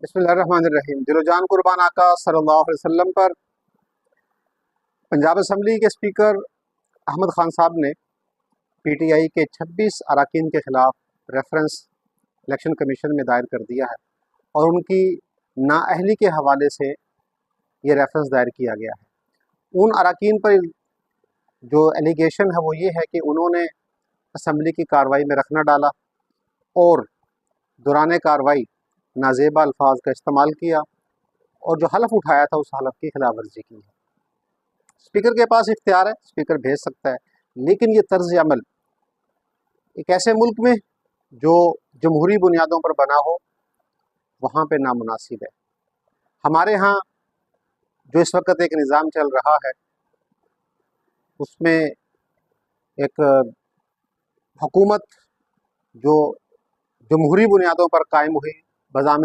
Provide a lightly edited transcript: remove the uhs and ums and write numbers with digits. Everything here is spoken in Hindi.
बिस्मिल्लाहिर्रहमानिर्रहीम। दिलो-जान कुर्बान आका सल्लल्लाहु अलैहि वसल्लम पर पंजाब असम्बली के स्पीकर अहमद खान साहब ने पीटीआई के 26 अरकान के ख़िलाफ़ रेफरेंस इलेक्शन कमीशन में दायर कर दिया है और उनकी नाअहली के हवाले से ये रेफरेंस दायर किया गया है। उन अरकान पर जो एलिगेशन है वो ये है कि उन्होंने असम्बली की कार्रवाई में रखना डाला और दौरान कार्रवाई नाजेबा अल्फाज का इस्तेमाल किया और जो हलफ उठाया था उस हलफ की खिलाफ वर्जी की है। स्पीकर के पास इख्तियार है, स्पीकर भेज सकता है, लेकिन ये तर्ज अमल एक ऐसे मुल्क में जो जमहूरी बुनियादों पर बना हो वहाँ पे नामुनासिब है। हमारे यहाँ जो इस वक्त एक निज़ाम चल रहा है उसमें एक हुकूमत जो जमहूरी बुनियादों पर कायम हुई, बज़ाम